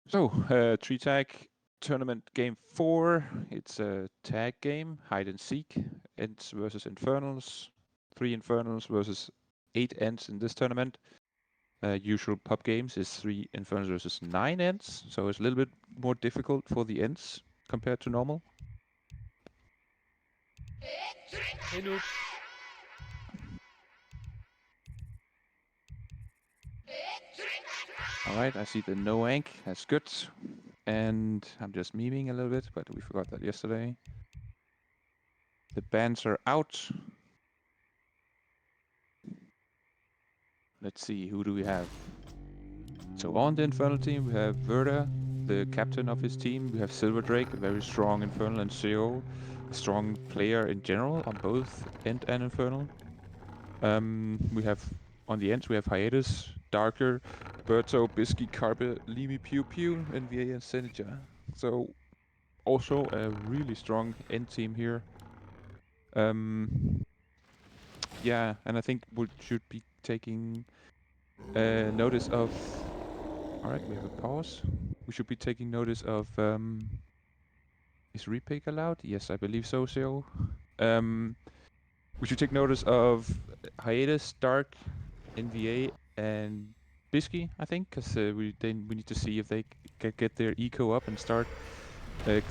So, 3-tag tournament game 4. It's a tag game, hide and seek. Ents versus Infernals. 3 Infernals versus 8 Ents in this tournament. Usual pub games is 3 Infernals versus 9 Ents, so it's a little bit more difficult for the Ents compared to normal. Hey, noob. Alright, I see the no ank. That's good. And I'm just memeing a little bit, but we forgot that yesterday. The bans are out. Let's see, who do we have? So on the Infernal team, we have Wrda, the captain of his team. We have SilverDrake, a very strong Infernal, and Seow, a strong player in general on both Ent and Infernal. We have on the Ents, we have hxhiatus, Darker, Berto, Biski, CarpeNoctem, and VA and Zenjia. So also a really strong Ent team here. Yeah, and I think we should be taking notice of. All right, we have a pause. We should be taking notice of. Is repick allowed? Yes, I believe so, Seow. We should take notice of hxhiatus, Dark, NVA, and Biski, I think, because we need to see if they can get their eco up and start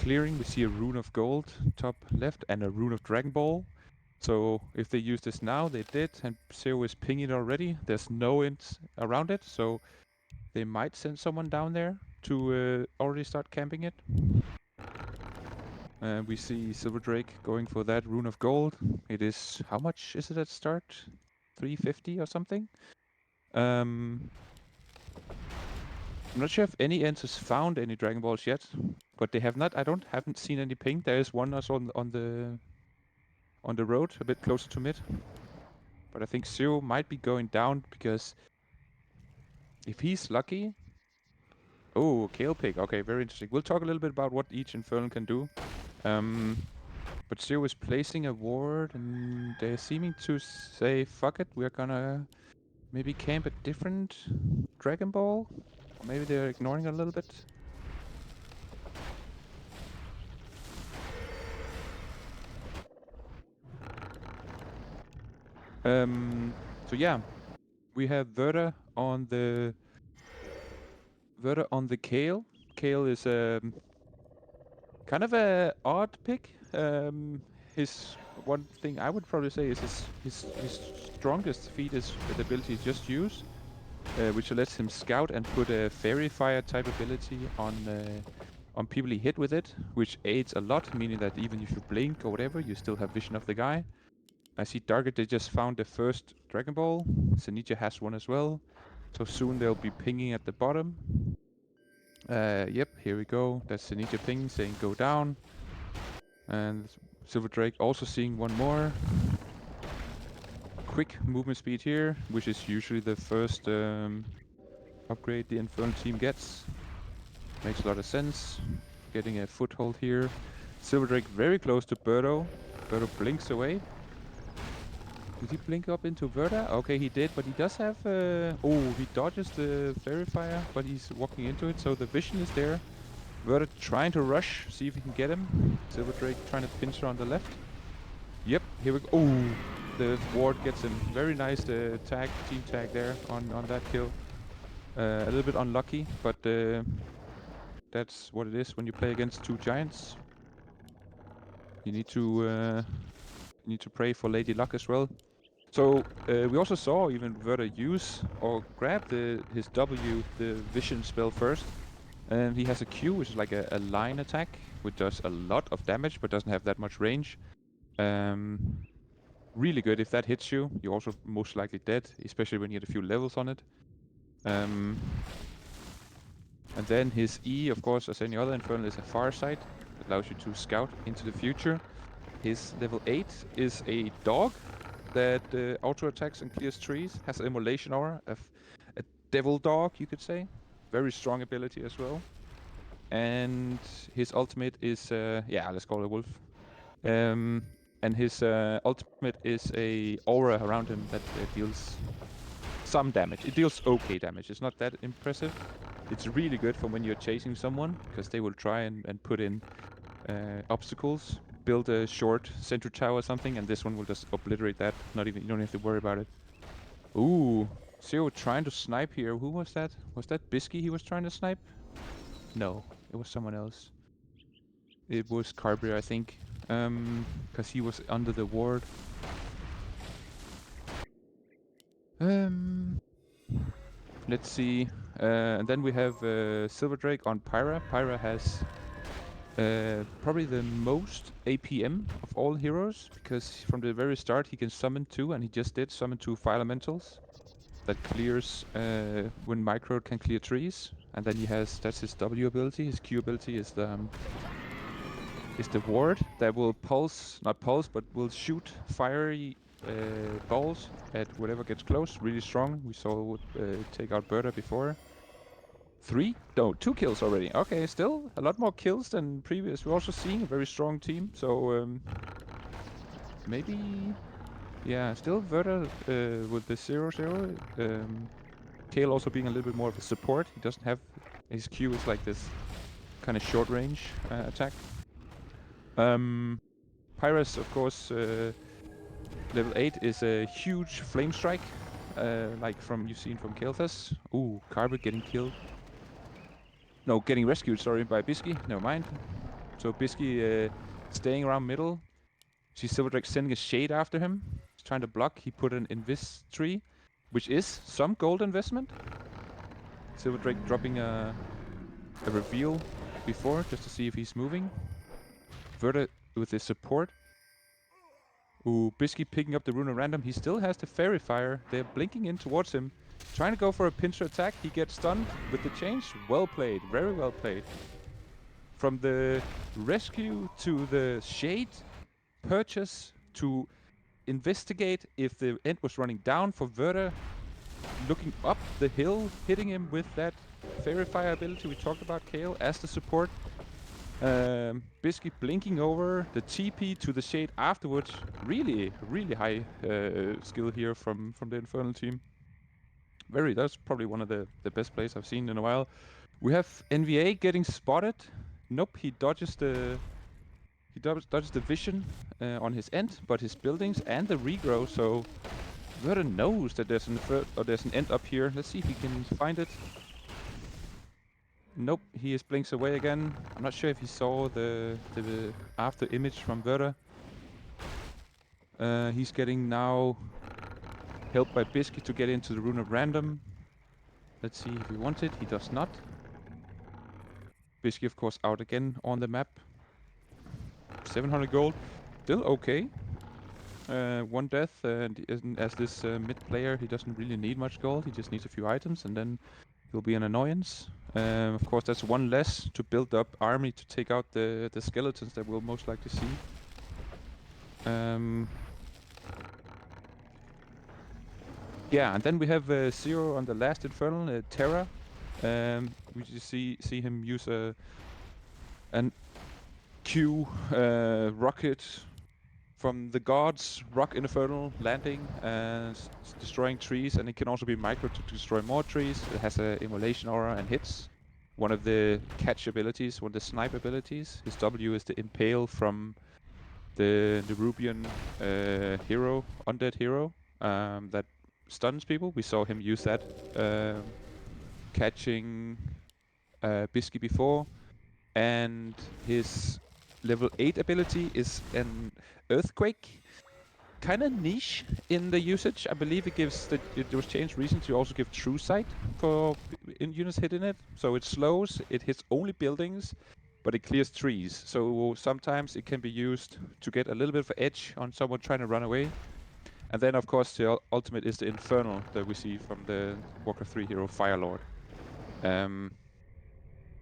clearing. We see a rune of gold top left and a rune of Dragon Ball. So if they use this now, they did, and Seow is pinging it already. There's no int around it, so they might send someone down there to already start camping it. We see SilverDrake going for that rune of gold. It is, how much is it at start? 350 or something? I'm not sure if any Ents has found any Dragon Balls yet, but they have not. Haven't seen any ping. There is one also on the road, a bit closer to mid. But I think Seow might be going down because if he's lucky. Oh, Kale Pig. Okay, very interesting. We'll talk a little bit about what each Infernal can do. But Seow is placing a ward, and they're seeming to say, fuck it, we're gonna maybe camp a different Dragon Ball. Or maybe they're ignoring it a little bit. So yeah, we have Wrda on the Kale. Kale is kind of a odd pick. His one thing I would probably say is his strongest feat is the ability to just use, which lets him scout and put a fairy fire type ability on people he hit with it, which aids a lot, meaning that even if you blink or whatever, you still have vision of the guy. I see Darker, they just found the first Dragon Ball. Zenjia has one as well. So soon they'll be pinging at the bottom. Yep, here we go. That's Zenjia ping saying go down. And SilverDrake also seeing one more. Quick movement speed here, which is usually the first upgrade the Infernal team gets. Makes a lot of sense. Getting a foothold here. SilverDrake very close to Berto. Berto blinks away. Did he blink up into Wrda? Okay, he did, but he does have... oh, he dodges the Fairy Fire, but he's walking into it, so the vision is there. Wrda trying to rush, see if he can get him. SilverDrake trying to pinch her on the left. Yep, here we go. Oh, the ward gets him. Very nice team tag there on that kill. A little bit unlucky, but that's what it is when you play against two giants. You need to pray for Lady Luck as well. So we also saw even Wrda use or grab his W, the vision spell first. And he has a Q, which is like a line attack, which does a lot of damage but doesn't have that much range. Really good. If that hits you, you're also most likely dead, especially when you get a few levels on it. And then his E, of course, as any other Infernal, is a far sight. It allows you to scout into the future. His level 8 is a dog that auto attacks and clears trees. Has immolation aura, a devil dog, you could say. Very strong ability as well. And his ultimate is, yeah, let's call it a wolf. And his ultimate is a aura around him that deals some damage. It deals okay damage. It's not that impressive, It's really good for when you're chasing someone, because they will try and put in obstacles, build a short sentry tower or something, and this one will just obliterate that. Not even, you don't have to worry about it. Ooh, Seow trying to snipe here. Who was that? Was that Biski he was trying to snipe? No, it was someone else. It was Carpe, I think, because he was under the ward. Let's see. And then we have SilverDrake on Pyra. Pyra has probably the most APM of all heroes, because from the very start he can summon 2, and he just did summon 2 fire elementals. That clears when Micro can clear trees, and then he has, that's his W ability. His Q ability is the ward that will pulse, not pulse, but will shoot fiery balls at whatever gets close. Really strong. We saw take out Wrda before. 3? No, 2 kills already. Okay, still a lot more kills than previous. We're also seeing a very strong team, so maybe, yeah, still Wrda with the 0-0. Kale also being a little bit more of a support. He doesn't have, his Q is like this kind of short range attack. Pyrus, of course, level 8 is a huge flame strike, like you've seen from Kael'thas. Ooh, Carpe getting killed. No, getting rescued, sorry, by Biski. Never mind. So Biski staying around middle. See SilverDrake sending a shade after him. He's trying to block. He put an invis tree, which is some gold investment. SilverDrake dropping a reveal before, just to see if he's moving. Wrda with his support. Ooh, Biski picking up the rune of random. He still has the fairy fire. They're blinking in towards him. Trying to go for a pincer attack. He gets stunned with the change. Well played. Very well played. From the rescue to the shade purchase to investigate if the end was running down for Wrda. Looking up the hill, hitting him with that fairy fire ability we talked about, Kale, as the support. Biski blinking over the TP to the shade afterwards. Really, really high skill here from the Infernal team. That's probably one of the best plays I've seen in a while. We have NVA getting spotted. Nope, he dodges the vision on his end, but his buildings and the regrow. So Wrda knows that there's an end up here. Let's see if he can find it. Nope, he is blinks away again. I'm not sure if he saw the after image from Wrda. He's getting now helped by Biski to get into the rune of random. Let's see if he wants it. He does not. Biski, of course, out again on the map. 700 gold, still okay. 1 death, and as this mid player, he doesn't really need much gold. He just needs a few items, and then he'll be an annoyance. Of course, that's 1 less to build up army to take out the skeletons that we'll most likely see. Yeah, and then we have Zero on the last Infernal, Terra. We just see him use an Q rocket from the gods, rock Infernal, landing and destroying trees, and it can also be micro to destroy more trees. It has an immolation aura and hits. One of the catch abilities, one of the snipe abilities. His W is the impale from the Rubian hero, undead hero, that stuns people. We saw him use that catching Biski before. And his level 8 ability is an earthquake. Kind of niche in the usage. I believe it gives it was changed recently to also give true sight for units hitting it. So it slows, it hits only buildings, but it clears trees. So sometimes it can be used to get a little bit of edge on someone trying to run away. And then of course the ultimate is the Infernal that we see from the Warcraft 3 hero Firelord.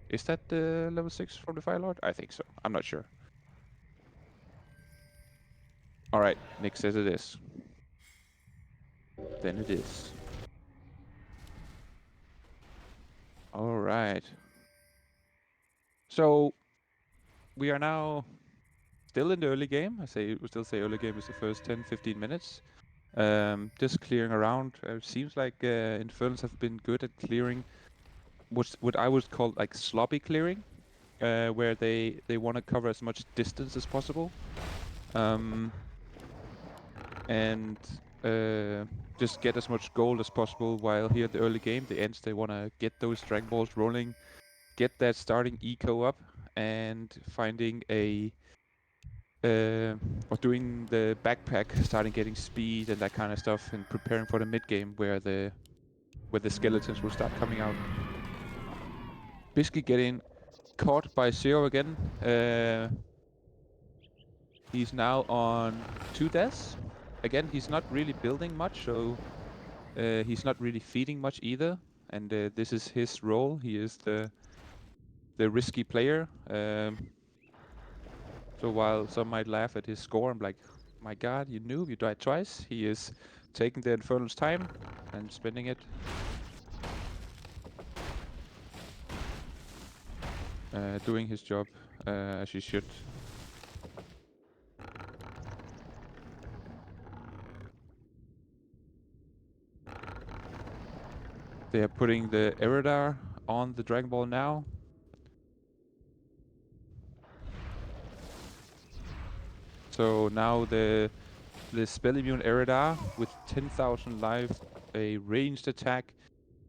Is that the level 6 from the Firelord? I think so. I'm not sure. Alright, Nick says it is. Then it is. Alright. So we are now still in the early game. We still say early game is the first 10-15 minutes. Just clearing around. It seems like Infernals have been good at clearing what I would call like sloppy clearing, where they want to cover as much distance as possible, and just get as much gold as possible. While here at the early game, the Ents, they want to get those Dragon Balls rolling, get that starting eco up, and finding a or doing the backpack, starting getting speed and that kind of stuff, and preparing for the mid game where the skeletons will start coming out. Biski getting caught by Seow again. He's now on 2 deaths. Again, he's not really building much, so he's not really feeding much either. And this is his role. He is the risky player. So while some might laugh at his score, I'm like, my god, you noob, you died twice. He is taking the Infernals' time and spending it. Doing his job as he should. They are putting the Wrda on the Dragon Ball now. So now the spell immune Wrda with 10,000 life, a ranged attack,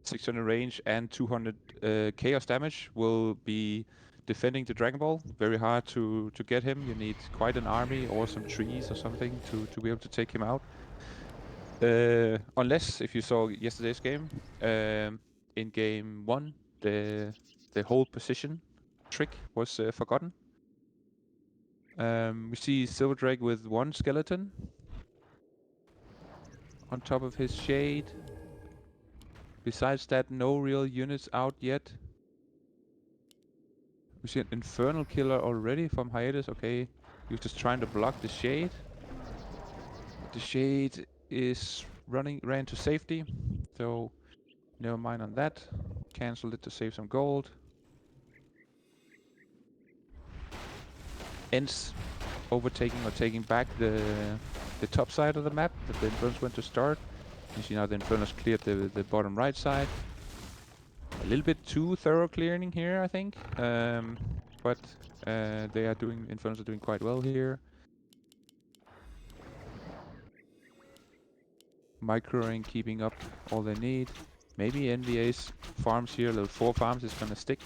600 range and 200 chaos damage will be defending the Dragon Ball. Very hard to get him. You need quite an army or some trees or something to be able to take him out. Unless, if you saw yesterday's game, in game 1, the whole position trick was forgotten. We see SilverDrake with 1 skeleton on top of his shade. Besides that, no real units out yet. We see an Infernal killer already from Hiatus. Okay, he was just trying to block the shade. The shade is ran to safety, so never mind on that. Cancelled it to save some gold. Ents overtaking or taking back the top side of the map that the Infernals went to start. You see now the Infernals cleared the bottom right side. A little bit too thorough clearing here, I think. But Infernals are doing quite well here. Microing, keeping up all they need. Maybe NVA's farms here, level 4 farms, is gonna stick.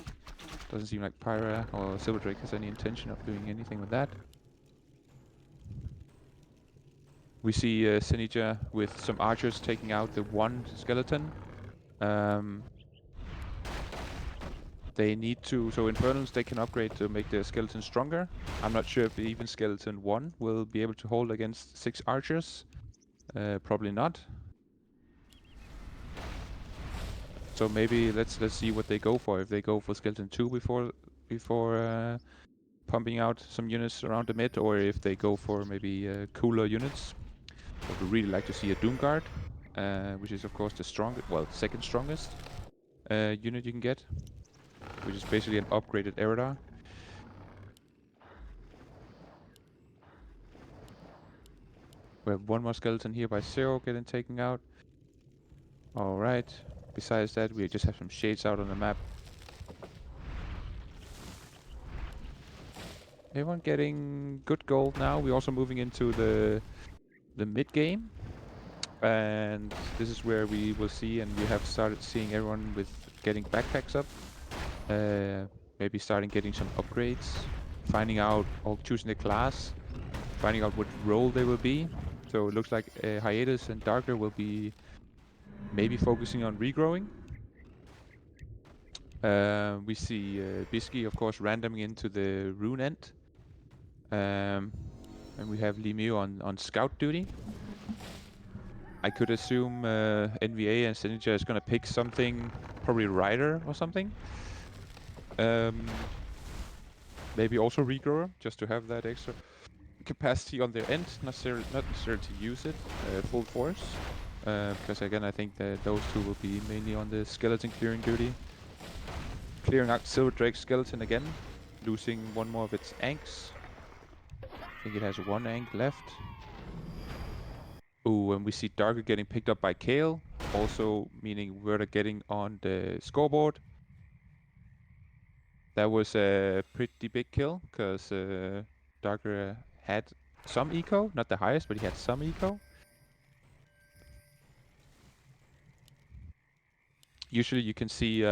Doesn't seem like Pyra or SilverDrake has any intention of doing anything with that. We see Zenjia with some archers taking out the 1 skeleton. They need to, so Infernals, they can upgrade to make their skeleton stronger. I'm not sure if even skeleton 1 will be able to hold against 6 archers. Probably not. So maybe let's see what they go for. If they go for skeleton 2 before pumping out some units around the mid, or if they go for maybe cooler units. I would really like to see a Doomguard, which is of course the strongest, well, second strongest unit you can get, which is basically an upgraded Wrda. We have 1 more skeleton here by Seow getting taken out. Alright, besides that we just have some shades out on the map. Everyone getting good gold now. We're also moving into the mid game. And this is where we will see, and we have started seeing everyone with getting backpacks up. Maybe starting getting some upgrades. Finding out, or choosing the class. Finding out what role they will be. So it looks like Hiatus and Darker will be maybe focusing on regrowing. We see Biski, of course, randoming into the Rune End. And we have LiMiePewPew on scout duty. I could assume NVA and Zenjia is gonna pick something, probably Wrda or something. Maybe also Regrower, just to have that extra capacity on their end, not necessarily to use it full force. Because again, I think that those 2 will be mainly on the skeleton clearing duty. Clearing out SilverDrake's skeleton again, losing 1 more of its anks. I think it has 1 ank left. Ooh, and we see Darker getting picked up by Kale, also meaning Wrda getting on the scoreboard. That was a pretty big kill, because Darker had some eco. Not the highest, but he had some eco. Usually you can see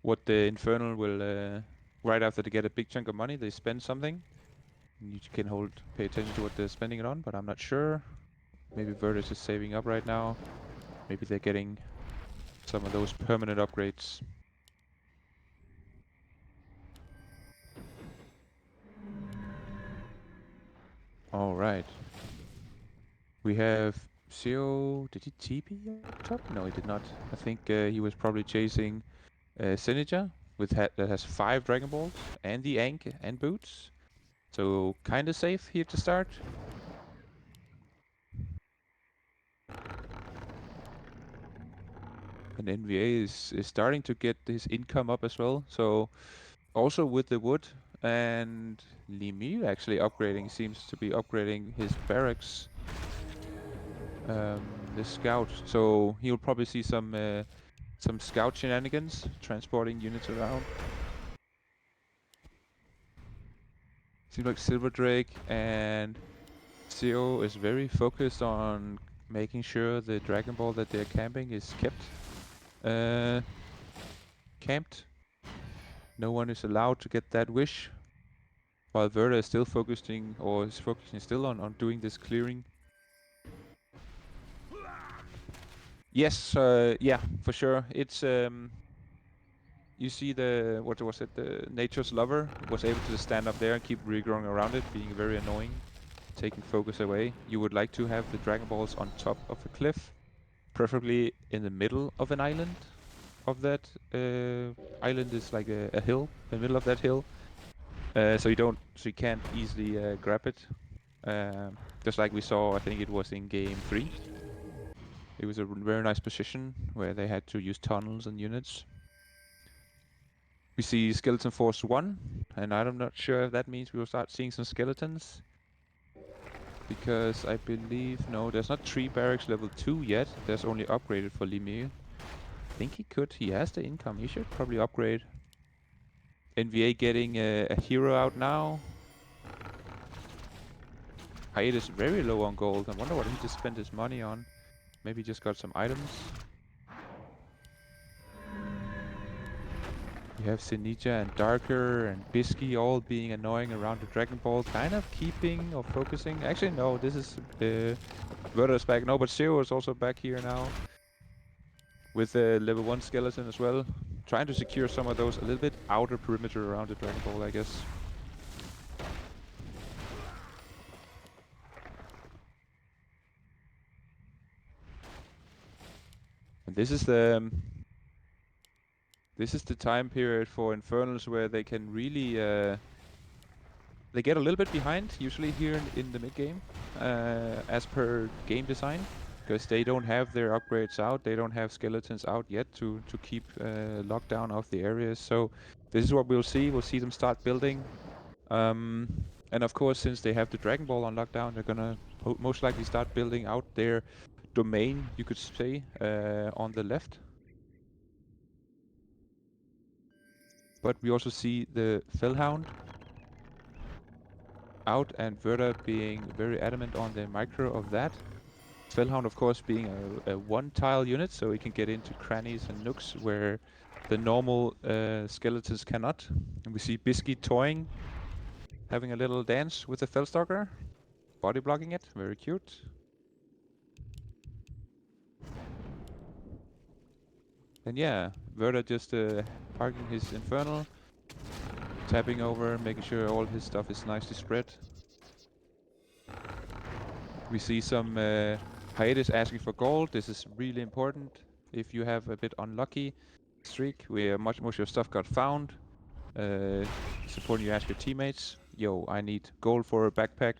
what the Infernal will, right after they get a big chunk of money, they spend something. And you can pay attention to what they're spending it on, but I'm not sure. Maybe Wrda is just saving up right now. Maybe they're getting some of those permanent upgrades. Alright. We have Seow. Did he TP up top? No, he did not. I think he was probably chasing Zenjia that has 5 Dragon Balls and the Ankh and boots. So kinda safe here to start. And NVA is starting to get his income up as well. So also with the wood, and LiMiePewPew actually seems to be upgrading his barracks. The scout. So he'll probably see some scout shenanigans, transporting units around. Seems like SilverDrake and Seow is very focused on making sure the Dragon Ball that they're camping is kept camped. No one is allowed to get that wish, while Wrda is still focusing still on doing this clearing. Yes, yeah, for sure. It's you see what was it? The Nature's Lover was able to just stand up there and keep regrowing around it, being very annoying, taking focus away. You would like to have the Dragon Balls on top of a cliff, preferably in the middle of an island. Of that island is like a hill, in the middle of that hill, so you can't easily grab it. Just like we saw, I think it was in game 3. It was a very nice position where they had to use tunnels and units. We see Skeleton Force 1, and I'm not sure if that means we will start seeing some skeletons. Because I believe, no, there's not 3 barracks level 2 yet. There's only upgraded for LiMiePewPew. I think he has the income. He should probably upgrade. NVA getting a hero out now. hxhiatus is very low on gold. I wonder what he just spent his money on. Maybe just got some items. You have Zenjia and Darker and Biski all being annoying around the Dragon Ball, kind of keeping or focusing. Actually, no, this is Wrda's back. No, but Seow is also back here now with the level 1 skeleton as well. Trying to secure some of those a little bit outer perimeter around the Dragon Ball, I guess. And this is the time period for Infernals where they can really they get a little bit behind, usually here in the mid game, as per game design, because they don't have their upgrades out, they don't have skeletons out yet to keep lockdown of the areas. So this is what we'll see. We'll see them start building, and of course, since they have the Dragon Ball on lockdown, they're gonna most likely start building out their domain, you could say, on the left. But we also see the Fellhound out, and Wrda being very adamant on the micro of that. Fellhound, of course, being a one-tile unit, so it can get into crannies and nooks where the normal skeletons cannot. And we see Biski toying, having a little dance with the Fellstalker, body blocking it, very cute. And yeah, Wrda just parking his Infernal, tapping over, making sure all his stuff is nicely spread. We see some hxhiatus asking for gold. This is really important. If you have a bit unlucky streak where most of your stuff got found, it's important you ask your teammates, yo, I need gold for a backpack.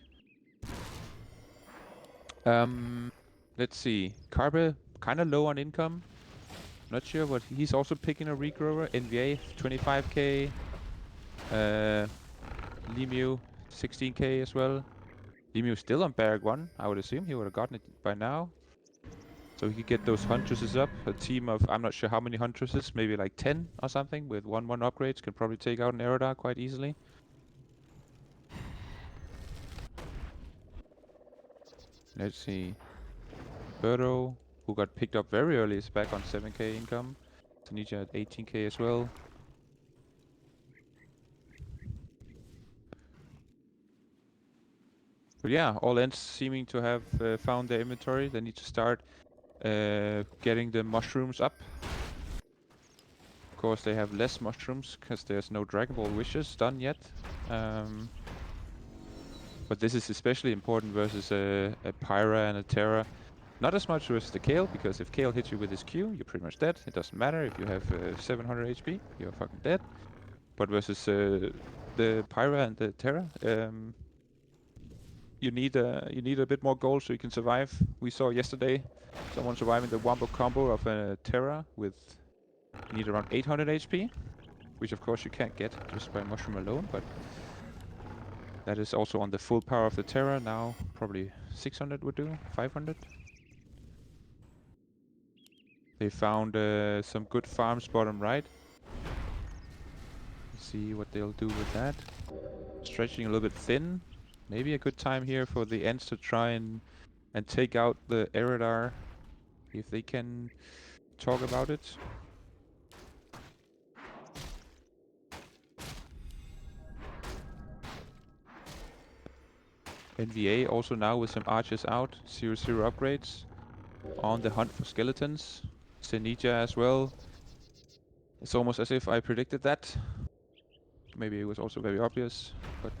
Let's see. Carpe, kind of low on income. Not sure what he's also picking a regrower. NVA 25k. LiMiePewPew 16k as well. LiMiePewPew still on Barrack 1. I would assume he would have gotten it by now. So he could get those Huntresses up. A team of, I'm not sure how many Huntresses, maybe like 10 or something, with 1/1 upgrades, can probably take out an Wrda quite easily. Let's see. Berto, who got picked up very early, is back on 7k income. Zenjia at 18k as well. But yeah, all Ents seeming to have found their inventory. They need to start getting the mushrooms up. Of course, they have less mushrooms because there's no Dragon Ball wishes done yet. But this is especially important versus a Pyra and a Terra. Not as much versus the Kale, because if Kale hits you with his Q, you're pretty much dead. It doesn't matter if you have 700 HP, you're fucking dead. But versus the Pyra and the Terra, you need a bit more gold so you can survive. We saw yesterday someone surviving the wombo combo of a Terra with you need around 800 HP, which of course you can't get just by mushroom alone, but that is also on the full power of the Terra. Now probably 600 would do, 500. They found some good farms bottom right. Let's see what they'll do with that. Stretching a little bit thin. Maybe a good time here for the Ents to try and take out the Wrda if they can talk about it. NVA also now with some archers out, 0/0 upgrades, on the hunt for skeletons. Zenjia as well. It's almost as if I predicted that. Maybe it was also very obvious, but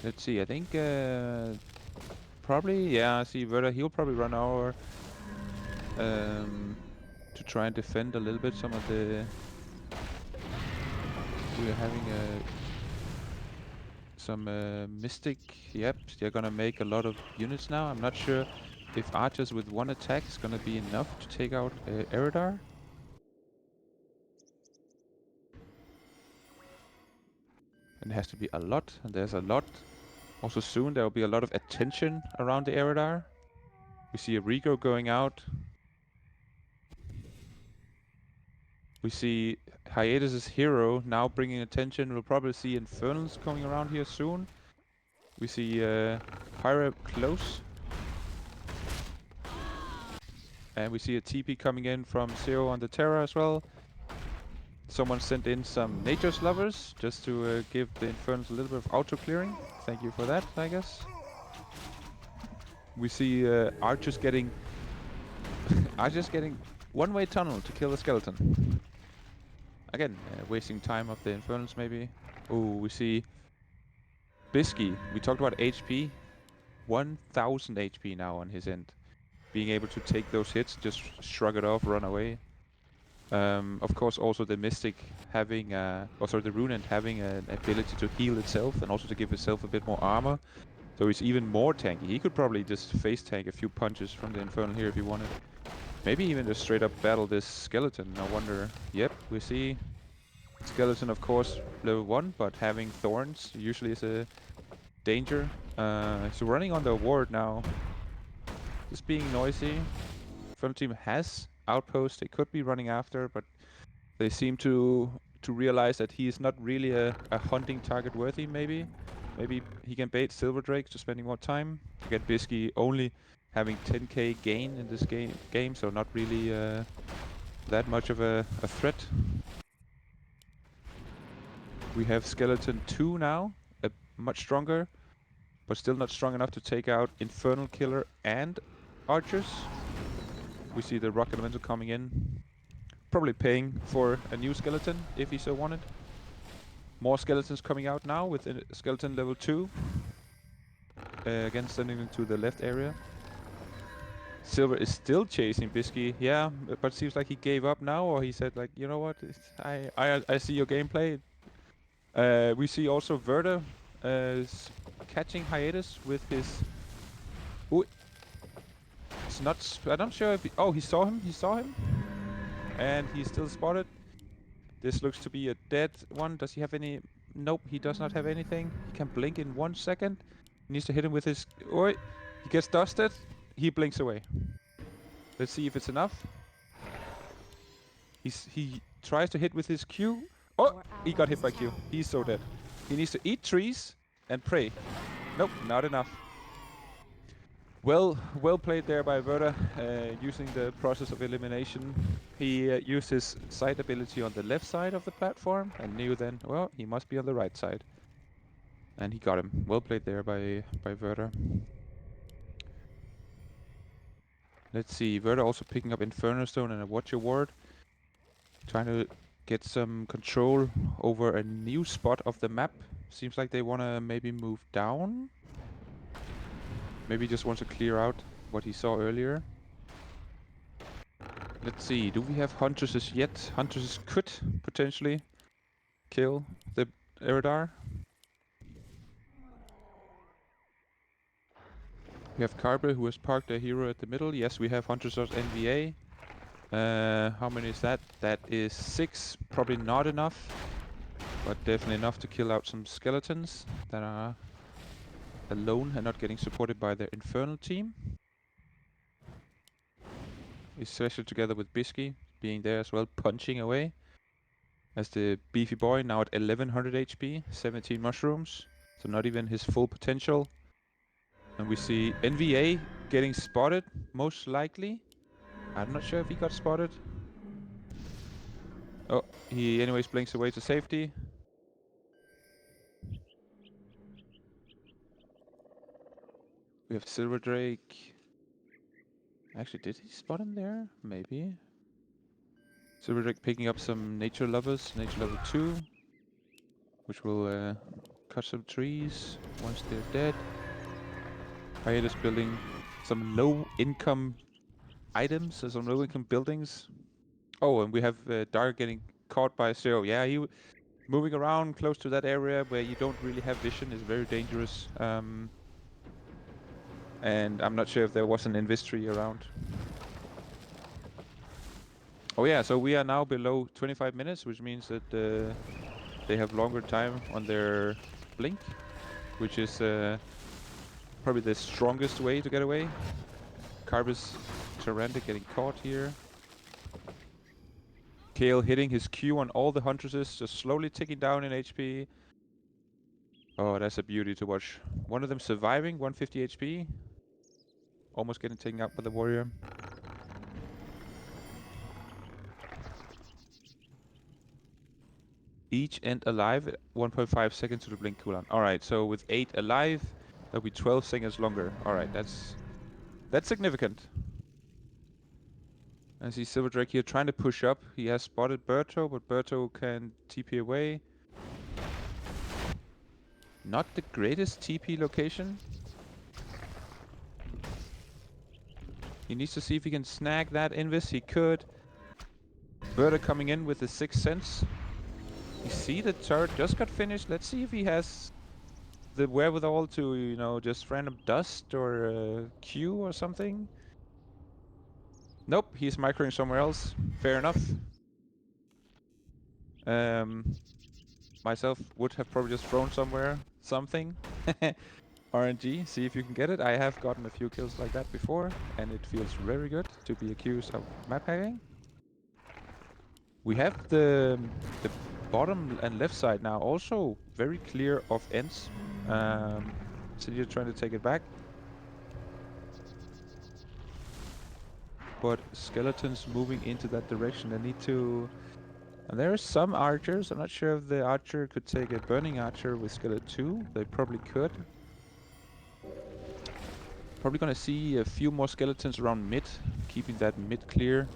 let's see. I think probably, yeah. I see Wrda. He'll probably run over to try and defend a little bit some of the. We're having some Mystic. Yep, they're gonna make a lot of units now. I'm not sure if archers with one attack is gonna be enough to take out Wrda. And it has to be a lot, and there's a lot. Also soon there will be a lot of attention around the Wrda. We see a Rigo going out. We see Hiatus' hero now bringing attention. We'll probably see Infernals coming around here soon. We see Pyra close. And we see a TP coming in from Seow on the Terra as well. Someone sent in some Nature's Lovers just to give the Infernals a little bit of auto-clearing. Thank you for that, I guess. We see archers getting one-way tunnel to kill the skeleton. Again, wasting time of the Infernals maybe. Oh, we see Biski. We talked about HP. 1000 HP now on his end. Being able to take those hits, just shrug it off, run away. Of course, also the Mystic having, the Rune having an ability to heal itself and also to give itself a bit more armor. So he's even more tanky. He could probably just face tank a few punches from the Infernal here if he wanted. Maybe even just straight up battle this skeleton. No wonder. Yep, we see skeleton, of course, level 1, but having thorns usually is a danger. So running on the ward now. Just being noisy. Front team has outpost. They could be running after, but they seem to realize that he is not really a hunting target worthy. Maybe he can bait SilverDrake to spending more time. Again, Biski only having 10k gain in this game, so not really that much of a threat. We have Skeleton 2 now, much stronger, but still not strong enough to take out Infernal Killer and Archers. We see the Rock Elemental coming in, probably paying for a new skeleton if he so wanted. More skeletons coming out now with a skeleton level 2. Again, sending into the left area. Silver is still chasing Biski, yeah, but seems like he gave up now, or he said like, you know what, I see your gameplay. We see also Wrda is catching Hiatus with his. Ooh, it's not. I'm not sure if. He saw him. He saw him, and he's still spotted. This looks to be a dead one. Does he have any? Nope, he does not have anything. He can blink in 1 second. He needs to hit him with his... Oi! He gets dusted. He blinks away. Let's see if it's enough. He tries to hit with his Q. Oh! He got hit by Q. He's so dead. He needs to eat trees and pray. Nope, not enough. Well played there by Wrda, using the process of elimination. He used his sight ability on the left side of the platform and knew then, well, he must be on the right side. And he got him. Well played there by Wrda. Let's see, Wrda also picking up Infernal Stone and a Watcher Ward. Trying to get some control over a new spot of the map. Seems like they want to maybe move down. Maybe just wants to clear out what he saw earlier. Let's see, do we have Huntresses yet? Huntresses could potentially kill the Wrda. We have Carpe, who has parked a hero at the middle. Yes, we have Huntresses NVA. How many is that? That is 6. Probably not enough, but definitely enough to kill out some skeletons that are alone and not getting supported by their Infernal team. Especially together with Biski being there as well, punching away. As the beefy boy, now at 1100 HP, 17 mushrooms. So not even his full potential. And we see NVA getting spotted, most likely. I'm not sure if he got spotted. Oh, he anyways blinks away to safety. We have SilverDrake. Actually, did he spot him there? Maybe. SilverDrake picking up some nature lovers, nature level 2. Which will cut some trees once they're dead. Hxhiatus building some low income items, some low income buildings. Oh, and we have Dark getting caught by Seow. Yeah, he moving around close to that area where you don't really have vision is very dangerous. And I'm not sure if there was an invis around. Oh yeah, so we are now below 25 minutes, which means that they have longer time on their blink, which is probably the strongest way to get away. Carpe's Tyrande getting caught here. Kale hitting his Q on all the Huntresses, just slowly ticking down in HP. Oh, that's a beauty to watch. One of them surviving, 150 HP. Almost getting taken out by the warrior. Each Ent alive at 1.5 seconds to the blink cooldown. Alright, so with 8 alive, that'll be 12 seconds longer. Alright, that's significant. I see SilverDrake here trying to push up. He has spotted Berto, but Berto can TP away. Not the greatest TP location. He needs to see if he can snag that invis. He could. Wrda coming in with the 6th sense. You see the turret just got finished. Let's see if he has the wherewithal to, you know, just random dust or Q or something. Nope, he's microing somewhere else. Fair enough. Myself would have probably just thrown somewhere something. RNG, see if you can get it. I have gotten a few kills like that before, and it feels very good to be accused of map hacking. We have the bottom and left side now also very clear of Ents. Zenjia trying to take it back. But skeletons moving into that direction. They need to... And there are some archers. I'm not sure if the archer could take a burning archer with skeleton 2. They probably could. Probably gonna see a few more skeletons around mid, keeping that mid clear.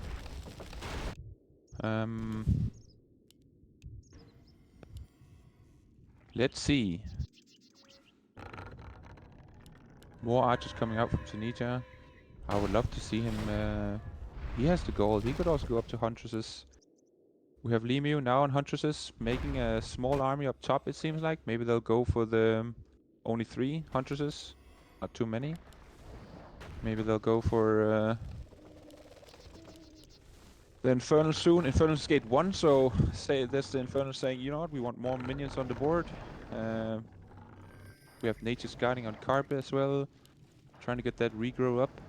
Let's see. More archers coming out from Zenjia. I would love to see him. He has the gold. He could also go up to Huntresses. We have LiMiePewPew now on Huntresses, making a small army up top, it seems like. Maybe they'll go for the only 3 Huntresses. Not too many. Maybe they'll go for the Infernal soon. Infernals gate 1, so say that's the Infernal saying, you know what, we want more minions on the board. We have Nature Scouting on Carpe as well. Trying to get that regrow up.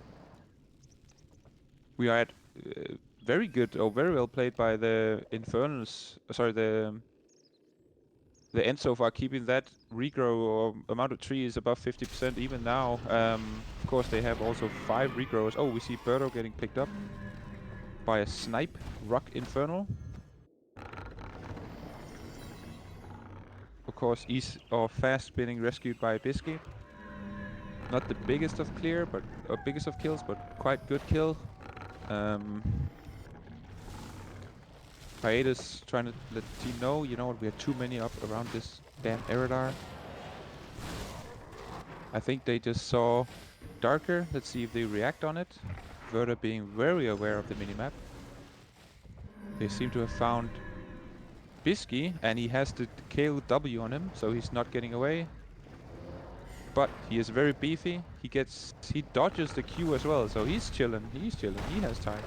We are at very good, or very well played by the Infernals. Sorry, the Ents so far, keeping that regrow or amount of trees above 50% even now. Of course, they have also 5 regrowers. Oh, we see Berto getting picked up by a snipe rock Infernal. Of course, fast spinning rescued by Biski. Not the biggest of biggest of kills, but quite good kill. Hiatus trying to let the team know, you know what, we have too many up around this damn Wrda. I think they just saw Darker. Let's see if they react on it. Wrda being very aware of the minimap. They seem to have found Biski, and he has the KOW on him, so he's not getting away. But he is very beefy. He dodges the Q as well, so he's chilling. He has time.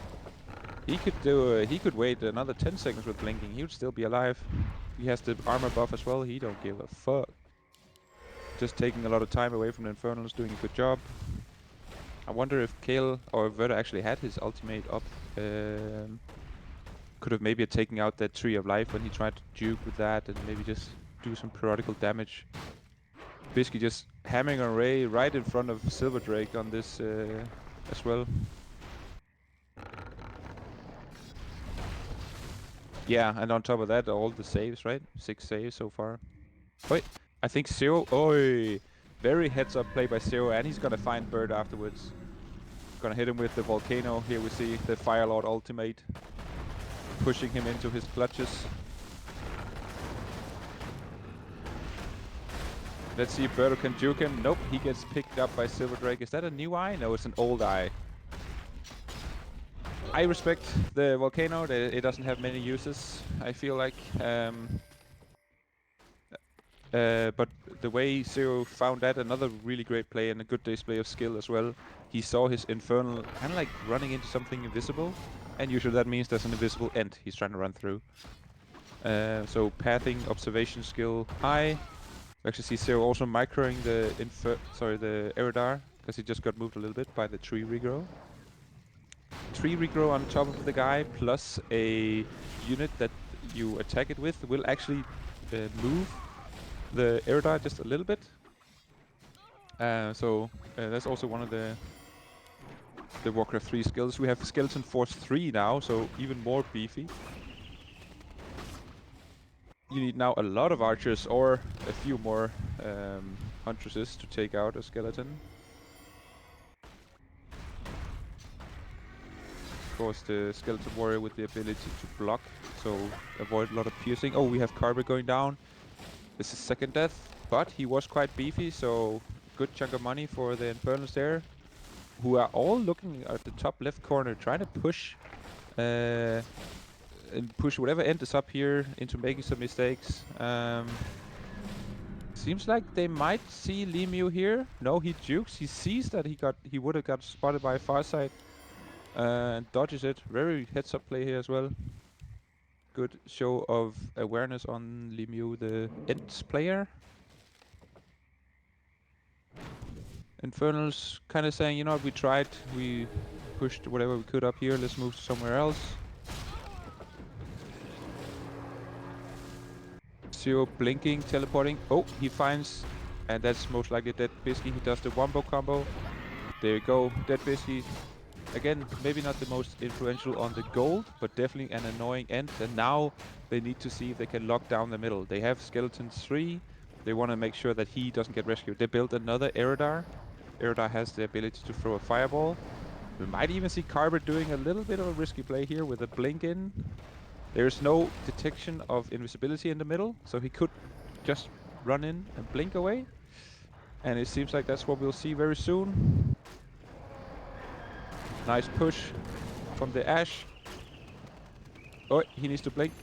He could wait another 10 seconds with blinking. He would still be alive. He has the armor buff as well. He don't give a fuck. Just taking a lot of time away from the Infernals, doing a good job. I wonder if Kale or Wrda actually had his ultimate up. Could have maybe taken out that Tree of Life when he tried to juke with that and maybe just do some periodical damage. Basically just hammering on Ray right in front of SilverDrake on this as well. Yeah, and on top of that, all the saves, right? 6 saves so far. Wait, I think Seow. Oi! Very heads up play by Seow, and he's gonna find Bird afterwards. Gonna hit him with the volcano. Here we see the Firelord ultimate. Pushing him into his clutches. Let's see if Berto can juke him. Nope, he gets picked up by SilverDrake. Is that a new eye? No, it's an old eye. I respect the volcano. It doesn't have many uses, I feel like. But the way Seow found that, another really great play and a good display of skill as well. He saw his Infernal kind of like running into something invisible. And usually that means there's an invisible Ent he's trying to run through. So pathing, observation skill high. We actually see Seow also microing the Wrda, because he just got moved a little bit by the tree regrow. Tree regrow on top of the guy plus a unit that you attack it with will actually move the Wrda just a little bit. So that's also one of the Warcraft 3 skills. We have Skeleton Force 3 now, so even more beefy. You need now a lot of archers or a few more huntresses to take out a skeleton. Of course, the skeleton warrior with the ability to block, so avoid a lot of piercing. Oh, we have Carpe going down. This is second death, but he was quite beefy, so good chunk of money for the Infernals there, who are all looking at the top left corner, trying to push and push whatever Ent is up here into making some mistakes. Seems like they might see LiMiePewPew here. No, he jukes. He sees that he would have got spotted by Farsight and dodges it. Very heads up play here as well. Good show of awareness on LiMiePewPew, the Ents player. Infernals kind of saying, you know what, we tried, we pushed whatever we could up here, let's move somewhere else. Seow blinking, teleporting. Oh, he finds, and that's most likely dead Biski. He does the wombo combo. There you go, dead Biski. Again, maybe not the most influential on the gold, but definitely an annoying Ent. And now they need to see if they can lock down the middle. They have Skeleton 3. They want to make sure that he doesn't get rescued. They built another Wrda. Wrda has the ability to throw a fireball. We might even see Carpe doing a little bit of a risky play here with a blink in. There's no detection of invisibility in the middle, so he could just run in and blink away. And it seems like that's what we'll see very soon. Nice push from the Ash. Oh, he needs to blink.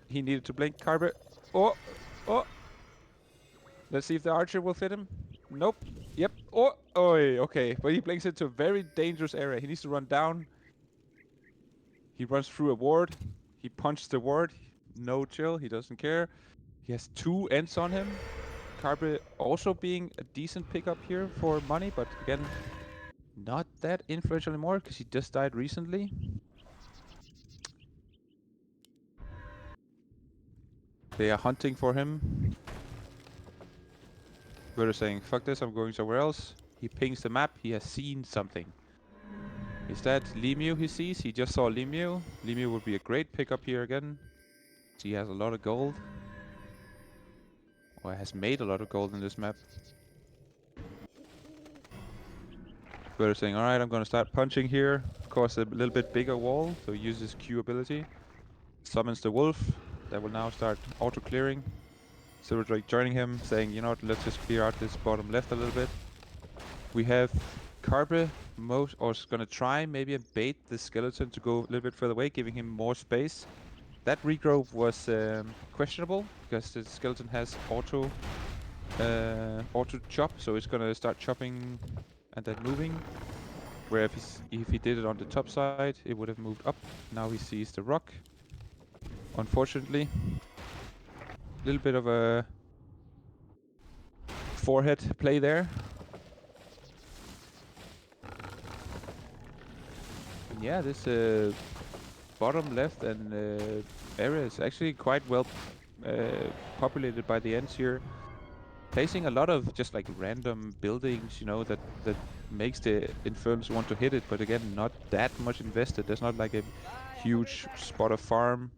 He needed to blink, Carpe. Oh, oh. Let's see if the archer will fit him. Nope. Yep. Oh, okay. But he blinks into a very dangerous area. He needs to run down. He runs through a ward. He punched the ward. No chill. He doesn't care. He has 2 Ents on him. Carpe also being a decent pickup here for money, but again, not that influential anymore because he just died recently. They are hunting for him. Wrda saying, fuck this, I'm going somewhere else. He pings the map, he has seen something. Is that LiMiePewPew he sees? He just saw LiMiePewPew. LiMiePewPew would be a great pickup here again. He has a lot of gold. Or has made a lot of gold in this map. Wrda saying, alright, I'm gonna start punching here. Cause a little bit bigger wall, so he uses Q ability. Summons the wolf. That will now start auto-clearing. SilverDrake joining him, saying, you know what, let's just clear out this bottom left a little bit. We have Carpe is gonna try maybe and bait the skeleton to go a little bit further away, giving him more space. That regrowth was questionable because the skeleton has auto chop, so it's gonna start chopping and then moving. Where if he did it on the top side, it would have moved up. Now he sees the rock. Unfortunately, a little bit of a forehead play there. Yeah, this bottom left and area is actually quite well populated by the Ents here. Placing a lot of just like random buildings, you know, that makes the Infernals want to hit it, but again, not that much invested. There's not like a huge spot of farm.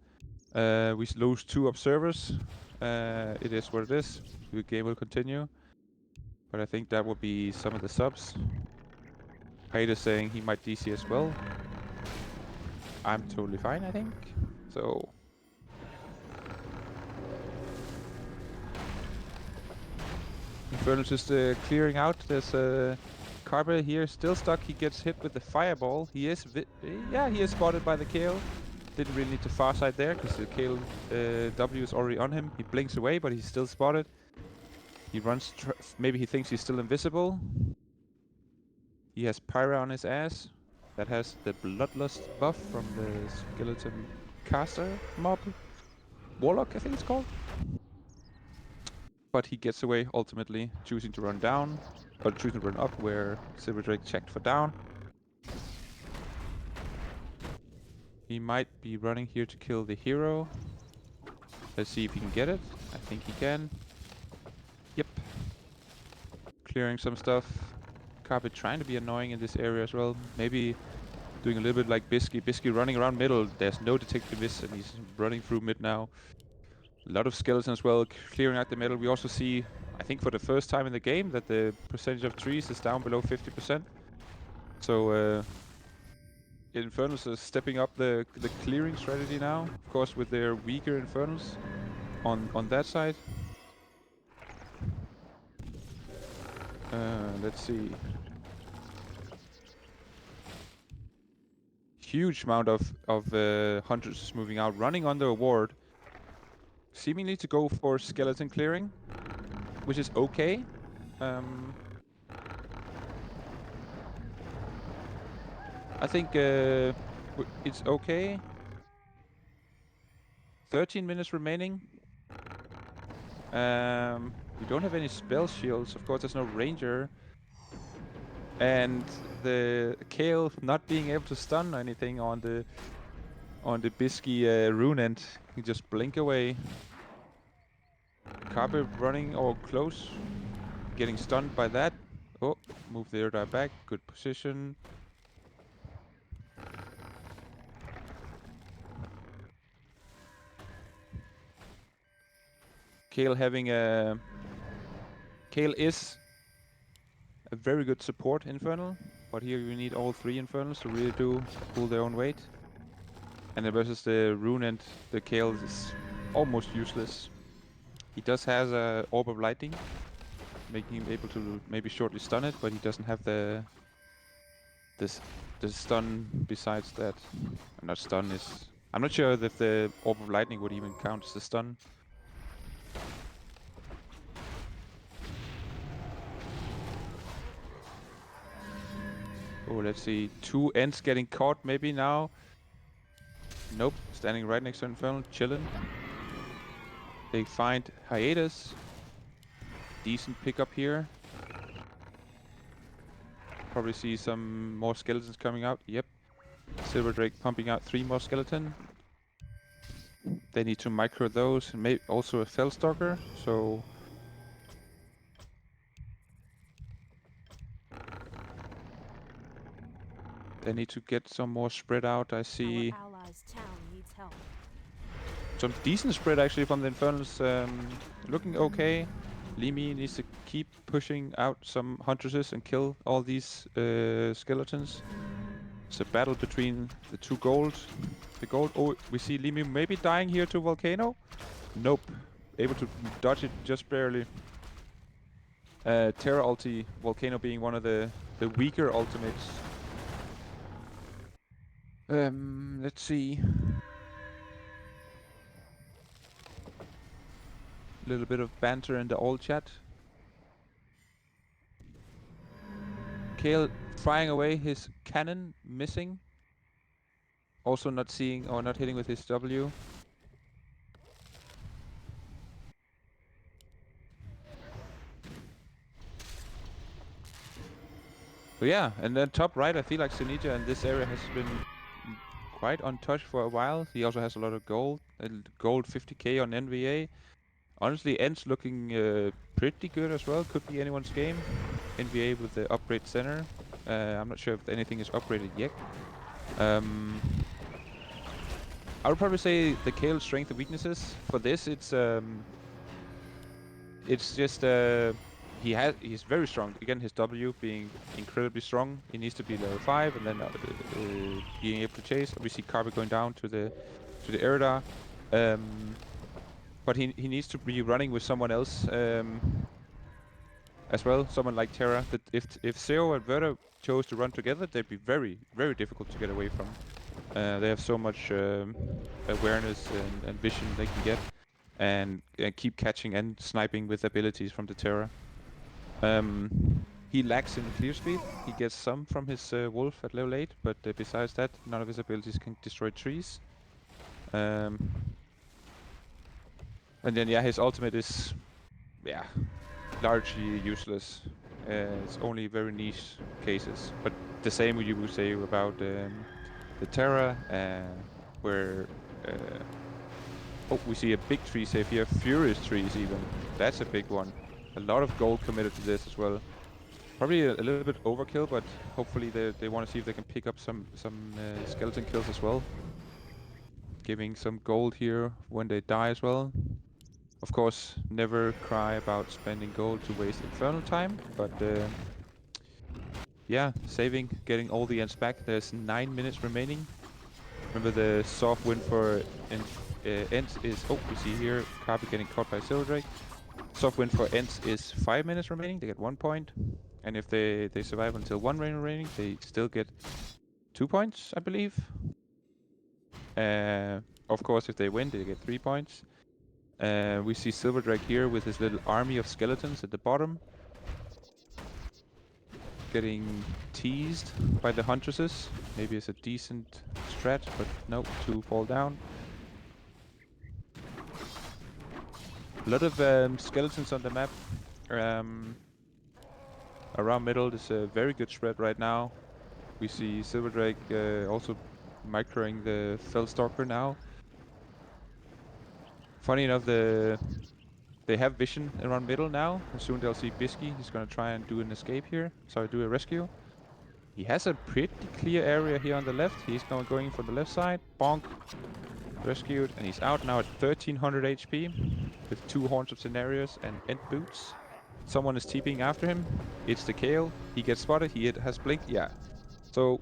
We lose 2 observers. It is what it is. The game will continue. But I think that will be some of the subs. Hater saying he might DC as well. I'm totally fine, I think. So Infernals just clearing out. There's Carpe here still stuck. He gets hit with the fireball. He is he is spotted by the Kale. Didn't really need to farsight there because the Kale W is already on him. He blinks away, but he's still spotted. He runs. Maybe he thinks he's still invisible. He has Pyra on his ass. That has the Bloodlust buff from the skeleton caster mob. Warlock, I think it's called. But he gets away ultimately, choosing to run down, or choosing to run up where SilverDrake checked for down. He might be running here to kill the hero. Let's see if he can get it. I think he can. Yep. Clearing some stuff. Carpe trying to be annoying in this area as well. Maybe doing a little bit like Biski. Biski running around middle. There's no detect to miss and he's running through mid now. A lot of skeletons as well, clearing out the middle. We also see, I think for the first time in the game, that the percentage of trees is down below 50%. So Infernals are stepping up the clearing strategy now. Of course, with their weaker Infernals on that side. Let's see. Huge amount of hunters moving out, running under a ward. Seemingly to go for skeleton clearing, which is okay. I think it's okay. 13 minutes remaining. We don't have any spell shields. Of course, there's no ranger. And the Kale not being able to stun anything on the Biski rune end. You just blink away. Carpe running or close. Getting stunned by that. Oh, move the Wrda back. Good position. Kale having a... Kale is a very good support Infernal, but here you need all 3 Infernals to really do pull their own weight. And then versus the rune and the Kale is almost useless. He does has a Orb of Lightning, making him able to maybe shortly stun it, but he doesn't have the stun besides that. Not stun is... I'm not sure if the Orb of Lightning would even count as a stun. Oh, let's see. 2 Ents getting caught maybe now. Nope. Standing right next to Infernal, chilling. They find Hiatus. decent pickup here. Probably see some more skeletons coming out. Yep. SilverDrake pumping out 3 more skeleton. They need to micro those, and maybe also a Fellstalker, so... They need to get some more spread out. I see Our allies' town needs help. some decent spread actually from the Infernals. Looking okay. LiMie needs to keep pushing out some Huntresses and kill all these skeletons. It's a battle between the two gold. The gold... Oh, we see LiMie maybe dying here to Volcano. Nope. Able to dodge it just barely. Terra ulti, Volcano being one of the weaker ultimates. Let's see. A little bit of banter in the old chat. Kale firing away his cannon, missing. Also not seeing or not hitting with his W. But yeah, and then top right, I feel like Zenjia in this area has been quite untouched for a while. He also has a lot of gold. Gold 50k on NVA. Honestly, Ents looking pretty good as well. Could be anyone's game. NVA with the upgrade center. I'm not sure if anything is upgraded yet. I would probably say the Kale strength and weaknesses for this. It's just he's very strong. Again, his W being incredibly strong. He needs to be level 5, and then being able to chase. We see Carpe going down to the Wrda. But he needs to be running with someone else as well. Someone like Terra. That if Seow and Wrda chose to run together, they'd be very, very difficult to get away from. They have so much awareness and vision they can get, and keep catching and sniping with abilities from the Terra. He lacks in clear speed. He gets some from his wolf at level 8, but besides that, none of his abilities can destroy trees. And then yeah, his ultimate is largely useless. It's only very niche cases, but the same you would say about the Terra, where we see a big tree save here, furious trees even. That's a big one. A lot of gold committed to this as well. Probably a little bit overkill, but hopefully they want to see if they can pick up some skeleton kills as well. Giving some gold here when they die as well. Of course, never cry about spending gold to waste Infernal time, but yeah, saving, getting all the Ents back. There's 9 minutes remaining. Remember the soft win for Ents is... Oh, we see here Carpe getting caught by SilverDrake. Soft win for Ents is 5 minutes remaining. They get 1 point. And if they survive until 1 minute remaining, they still get 2 points, I believe. Of course, if they win, they get 3 points. We see SilverDrake here with his little army of skeletons at the bottom. Getting teased by the Huntresses. Maybe it's a decent strat, but no, 2 fall down. A lot of skeletons on the map. Around middle is a very good spread right now. We see SilverDrake also microing the Fellstalker now. Funny enough, they have vision around middle now. Soon they'll see Biski. He's gonna try and do an escape here. Sorry, do a rescue. He has a pretty clear area here on the left. He's going for the left side. Bonk. Rescued, and he's out now at 1300 HP with 2 Horns of Scenarios and Ent Boots. Someone is TPing after him. It's the Kale. He gets spotted. He has Blink. Yeah. So,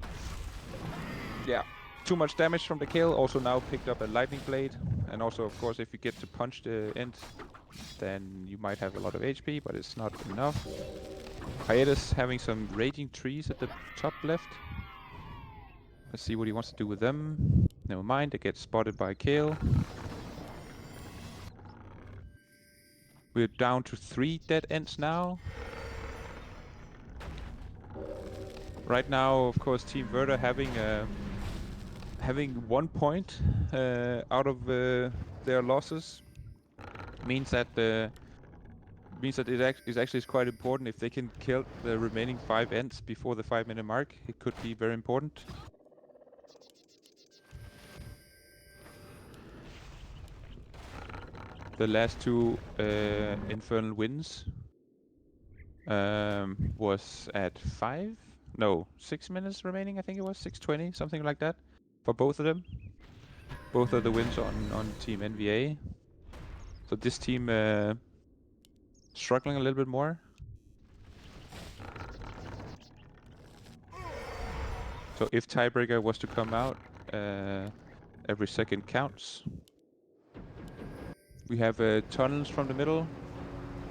yeah. Too much damage from the Kale. Also now picked up a Lightning Blade. And also, of course, if you get to punch the Ent, then you might have a lot of HP, but it's not enough. hxhiatus having some Raging Trees at the top left. Let's see what he wants to do with them. Never mind, they get spotted by Kale. We're down to 3 dead Ents now. Right now, of course, Team Wrda having 1 point out of their losses means that means that it actually is quite important. If they can kill the remaining 5 Ents before the 5-minute mark, it could be very important. The last 2 Infernal wins was at 6 minutes remaining, I think it was 6:20, something like that, for both of them. Both of the wins on Team NVA. So this team struggling a little bit more. So if tiebreaker was to come out, every second counts. We have tunnels from the middle.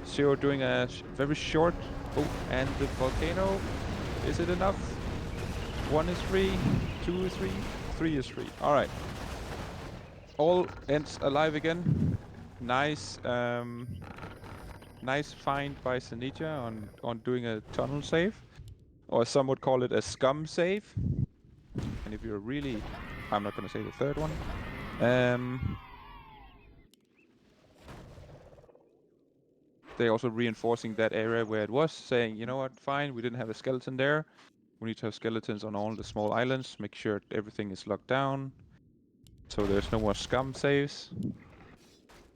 Seow doing a very short. Oh, and the volcano. Is it enough? 1 is free, 2 is free, 3 is free. All right. All Ents alive again. Nice, nice find by Zenjia on doing a tunnel save, or some would call it a scum save. And if you're really, I'm not gonna say the third one. They're also reinforcing that area where it was, saying, you know what, fine, we didn't have a skeleton there. We need to have skeletons on all the small islands. Make sure everything is locked down, so there's no more scum saves.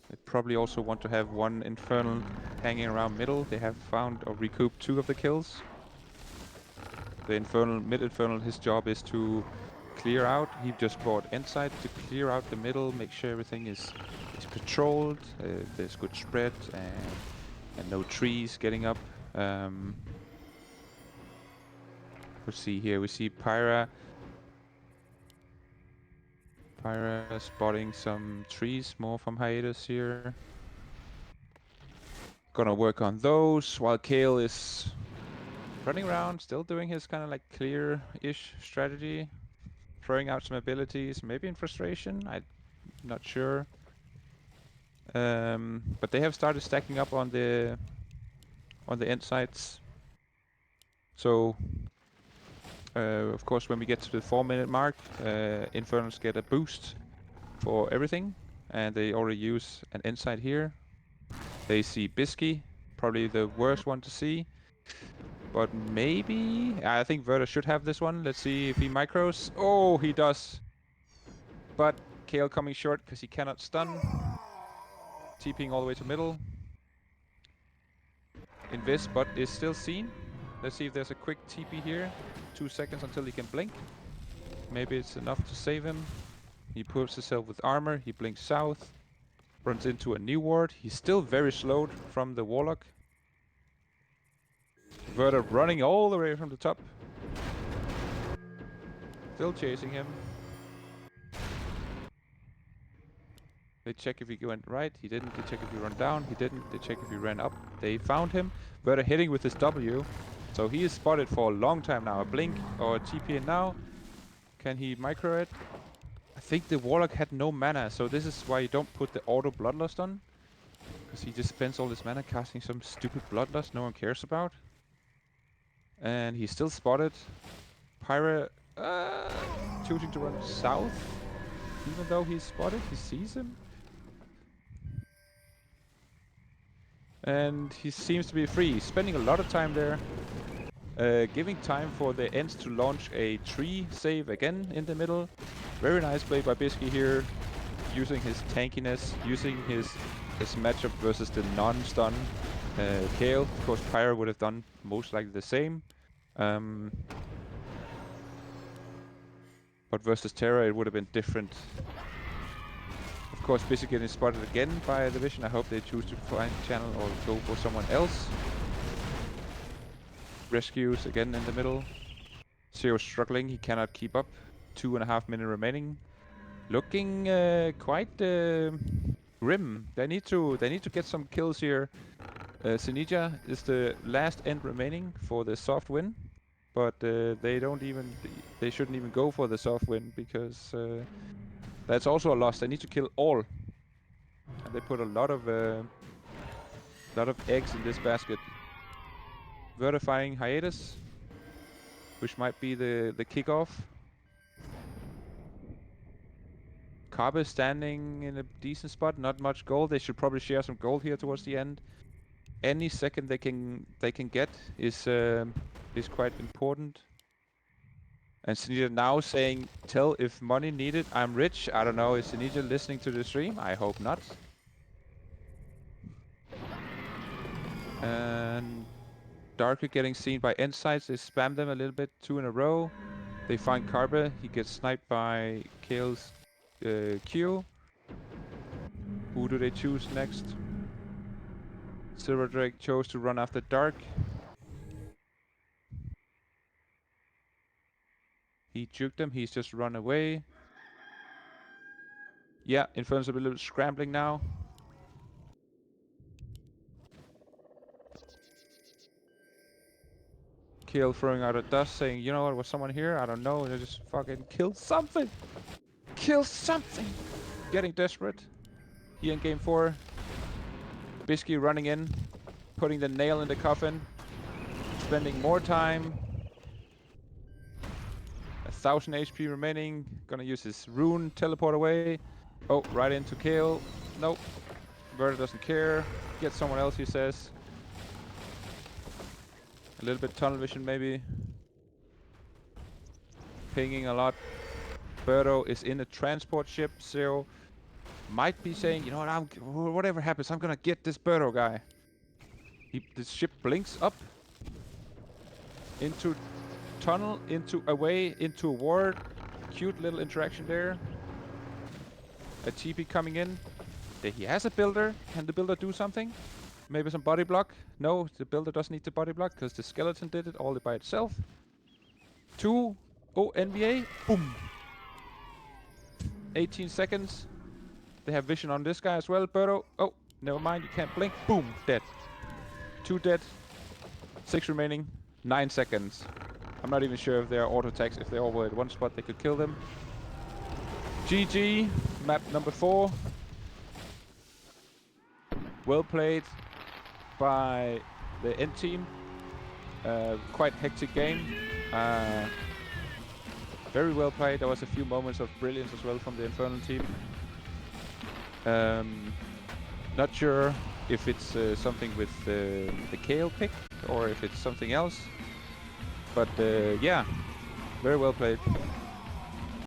They probably also want to have 1 Infernal hanging around middle. They have found or recouped 2 of the kills. The Infernal, mid-Infernal, his job is to clear out. He just brought inside to clear out the middle, make sure everything is patrolled, there's good spread, and no trees getting up. Let's see here, we see Pyra spotting some trees more from hxhiatus here. Gonna work on those while Kale is running around, still doing his kind of like clear-ish strategy. Throwing out some abilities, maybe in frustration, I'm not sure. But they have started stacking up on the end sites. So, of course, when we get to the 4-minute mark, Infernals get a boost for everything, and they already use an insight here. They see Biski, probably the worst one to see, but maybe I think Wrda should have this one. Let's see if he micros. Oh, he does, but Kale coming short because he cannot stun. TPing all the way to middle. Invis, but is still seen. Let's see if there's a quick TP here. 2 seconds until he can blink. Maybe it's enough to save him. He puts himself with armor. He blinks south. Runs into a new ward. He's still very slowed from the Warlock. Wrda running all the way from the top. Still chasing him. They check if he went right. He didn't. They check if he ran down. He didn't. They check if he ran up. They found him. Wrda hitting with his W. So he is spotted for a long time now. A blink or a TP in now. Can he micro it? I think the Warlock had no mana. So this is why you don't put the auto Bloodlust on. Because he just spends all his mana casting some stupid Bloodlust no one cares about. And he's still spotted. Pyra choosing to run south. Even though he's spotted, he sees him. And he seems to be free. He's spending a lot of time there. Giving time for the Ents to launch a tree save again in the middle. Very nice play by Biski here. Using his tankiness, using his matchup versus the non-stun Kale. Of course, Pyra would have done most likely the same. But versus Terra, it would have been different. Of course, Biski getting spotted again by the Vision. I hope they choose to find channel or go for someone else. Rescues again in the middle. Seow struggling, he cannot keep up. 2.5 minutes remaining. Looking quite grim. They need to get some kills here. Zenjia is the last Ent remaining for the soft win, but they shouldn't even go for the soft win because that's also a loss. They need to kill all, and they put a lot of eggs in this basket. Verifying hxhiatus, which might be the kickoff. Carpe standing in a decent spot, not much gold. They should probably share some gold here towards the end. Any second they can get is quite important. And Zenjia now saying, "Tell if money needed, I'm rich." I don't know. Is Zenjia listening to the stream? I hope not. And Darker getting seen by Ents sides. They spam them a little bit, 2 in a row. They find Carpe. He gets sniped by Kale's Q. Who do they choose next? SilverDrake chose to run after Dark. He juked him. He's just run away. Yeah, Infernals are a little scrambling now. Kale throwing out a dust saying, you know what, was someone here? I don't know. They just fucking kill something. Kill something. Getting desperate. Here in game 4. Biski running in. Putting the nail in the coffin. Spending more time. 1,000 HP remaining. Gonna use his rune. Teleport away. Oh, right into Kale. Nope. Wrda doesn't care. Get someone else, he says. A little bit tunnel vision, maybe. Pinging a lot. Berto is in a transport ship. Seow might be saying, you know what, whatever happens, I'm gonna get this Berto guy. The ship blinks up. Into tunnel, away, into a ward. Cute little interaction there. A TP coming in. He has a builder. Can the builder do something? Maybe some body block? No, the builder doesn't need the body block because the skeleton did it all by itself. 2. Oh, NVA. Boom. 18 seconds. They have vision on this guy as well, Berto. Oh, never mind, you can't blink. Boom, dead. 2 dead. 6 remaining. 9 seconds. I'm not even sure if they are auto attacks. If they're all at one spot, they could kill them. GG. Map number 4. Well played by the Ent team. Quite hectic game. Very well played. There was a few moments of brilliance as well from the Infernal team. Not sure if it's something with the Kale pick or if it's something else. But yeah, very well played.